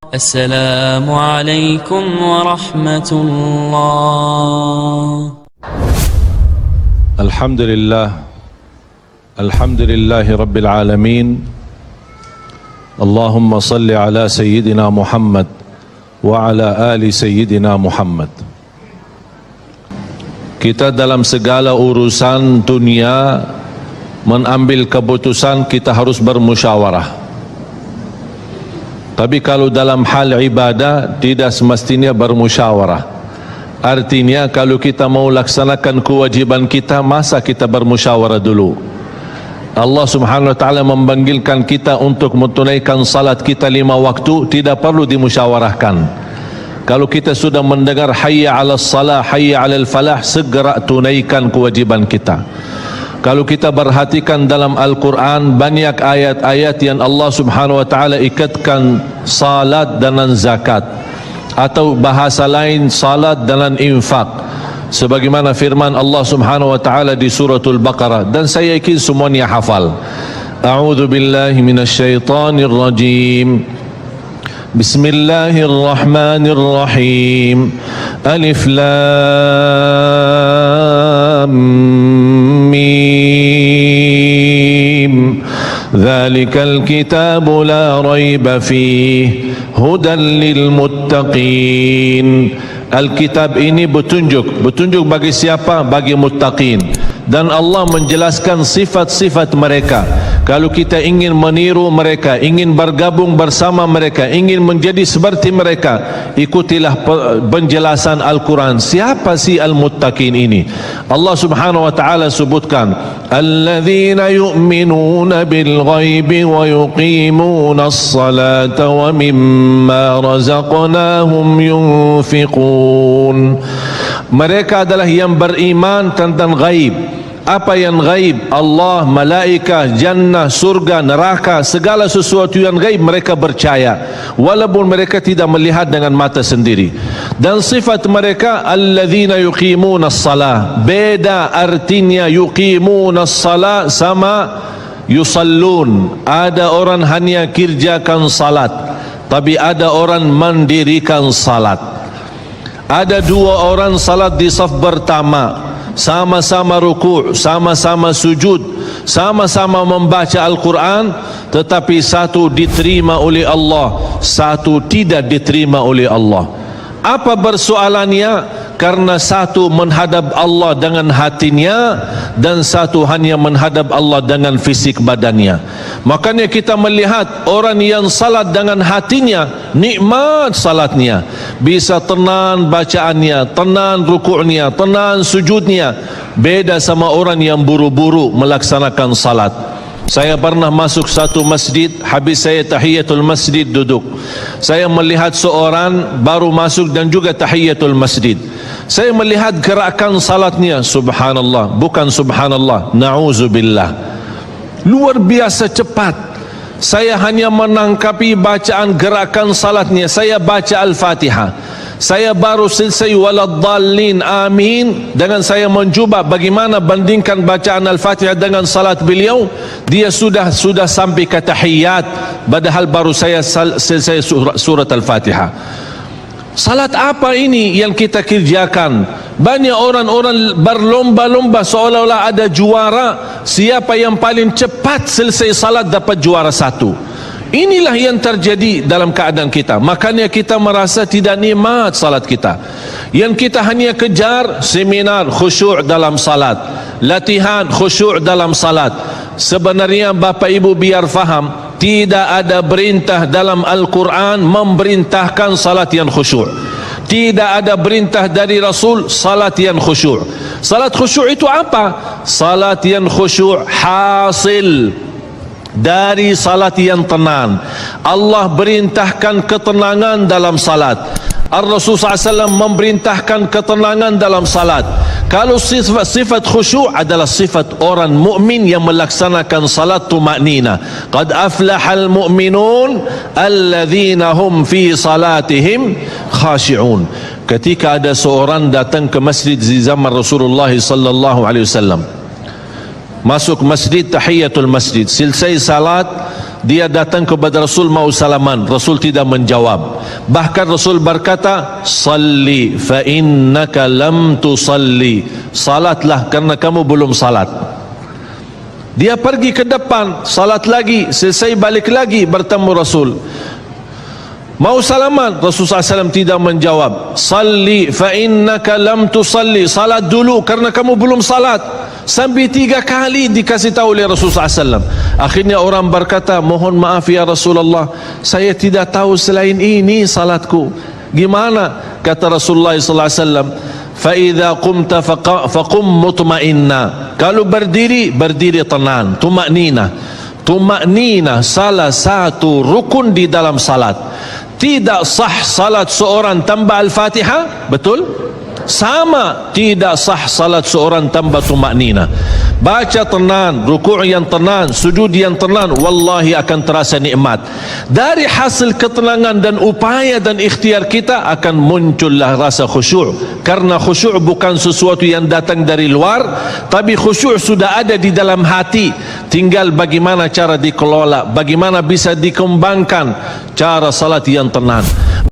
السلام عليكم ورحمة الله. الحمد لله رب العالمين. اللهم صل على سيدنا محمد وعلى آل سيدنا Muhammad. Kita dalam segala urusan dunia mengambil keputusan kita harus bermusyawarah. Tapi kalau dalam hal ibadah tidak semestinya bermusyawarah. Artinya kalau kita mau laksanakan kewajiban kita, masa kita bermusyawarah dulu? Allah Subhanahu wa taala memanggilkan kita untuk menunaikan salat kita 5 waktu, tidak perlu dimusyawarahkan. Kalau kita sudah mendengar hayya 'alas salah, hayya 'alal falah, segera tunaikan kewajiban kita. Kalau kita perhatikan dalam Al-Quran, banyak ayat-ayat yang Allah Subhanahu wa taala ikatkan salat dengan zakat, atau bahasa lain salat dengan infak, sebagaimana firman Allah Subhanahu wa taala di suratul Baqarah, dan saya yakin semuanya hafal. A'udzu billahi minasyaitonir rajim. Bismillahirrahmanirrahim. Alif lam mim. Dzalikal kitabu la raiba fihi hudan lil muttaqin. Alkitab ini petunjuk bagi siapa? Bagi muttaqin. Dan Allah menjelaskan sifat-sifat mereka. Kalau kita ingin meniru mereka, ingin bergabung bersama mereka, ingin menjadi seperti mereka, ikutilah penjelasan Al-Quran. Siapa si al-muttaqin ini? Allah Subhanahu wa taala sebutkan, alladzina yu'minuna bil ghaibi wa yuqimuna as-salata wa mimma razaqnahum yunfiqun. Mereka adalah yang beriman tentang ghaib. Apa yang gaib? Allah, malaikat, jannah, surga, neraka, segala sesuatu yang gaib mereka percaya, walaupun mereka tidak melihat dengan mata sendiri. Dan sifat mereka alladzina yuqimuna as-salah. Beda artinya yuqimuna as-salah sama yusallun. Ada orang hanya kerjakan salat, tapi ada orang mendirikan salat. Ada dua orang salat di saf pertama, sama-sama ruku', sama-sama sujud, sama-sama membaca Al-Quran, tetapi satu diterima oleh Allah, satu tidak diterima oleh Allah. Apa persoalannya? Karena satu menghadap Allah dengan hatinya, dan satu hanya menghadap Allah dengan fisik badannya. Makanya kita melihat orang yang salat dengan hatinya, nikmat salatnya, bisa tenang bacaannya, tenang rukuknya, tenang sujudnya. Beda sama orang yang buru-buru melaksanakan salat. Saya pernah masuk satu masjid, habis saya tahiyatul masjid duduk. Saya melihat seorang baru masuk dan juga tahiyatul masjid. Saya melihat gerakan salatnya, subhanallah, bukan subhanallah, na'udzubillah, luar biasa cepat. Saya hanya menangkapi bacaan gerakan salatnya. Saya baca Al-Fatihah, saya baru selesai waladdallin amin, dengan saya mencuba bagaimana bandingkan bacaan Al-Fatihah dengan salat beliau, dia sudah sampai ke tahiyat, padahal baru saya selesai surat Al-Fatihah. Salat apa ini yang kita kerjakan? Banyak orang-orang berlomba-lomba seolah-olah ada juara, siapa yang paling cepat selesai salat dapat juara satu. Inilah yang terjadi dalam keadaan kita. Makanya kita merasa tidak nikmat salat kita. Yang kita hanya kejar seminar khusyuk dalam salat, latihan khusyuk dalam salat. Sebenarnya Bapak Ibu biar faham, tidak ada perintah dalam Al-Quran memerintahkan salat yang khusyuk. Tidak ada perintah dari Rasul salat yang khusyuk. Salat khusyuk itu apa? Salat yang khusyuk hasil dari salat yang tenang. Allah perintahkan ketenangan dalam salat. Ar-Rasul SAW memerintahkan ketenangan dalam salat. Kalau sifat khusyuk adalah sifat orang mukmin yang melaksanakan salat tumaknina. Qad aflahal mu'minun alladzina hum fi salatihim khashi'un. Ketika ada seorang datang ke masjid di zaman Rasulullah sallallahu alaihi wasallam, masuk masjid tahiyatul masjid, selesai salat, dia datang kepada Rasul mau salaman, Rasul tidak menjawab. Bahkan Rasul berkata, salli fa innaka lam tusalli, salatlah karena kamu belum salat. Dia pergi ke depan, salat lagi, selesai balik lagi bertemu Rasul, mau salaman, Rasulullah SAW tidak menjawab. Salli fa innaka lam tusalli, salat dulu karena kamu belum salat. Sampai 3 kali dikasih tahu oleh Rasulullah SAW. Akhirnya orang berkata, mohon maaf ya Rasulullah, saya tidak tahu selain ini salatku. Gimana? Kata Rasulullah SAW, fa idza qumta faqum mutma'inna, kalau berdiri, berdiri tenang, tumaknina. Tumaknina salah satu rukun di dalam salat. Tidak sah salat seorang tanpa Al-Fatihah, betul? Sama tidak sah salat seorang tanpa tumaknina. Baca tenang, rukuk yang tenang, sujud yang tenang, wallahi akan terasa nikmat. Dari hasil ketenangan dan upaya dan ikhtiar kita akan muncullah rasa khusyuk. Karena khusyuk bukan sesuatu yang datang dari luar, tapi khusyuk sudah ada di dalam hati. Tinggal bagaimana cara dikelola, bagaimana bisa dikembangkan cara salat yang tenang.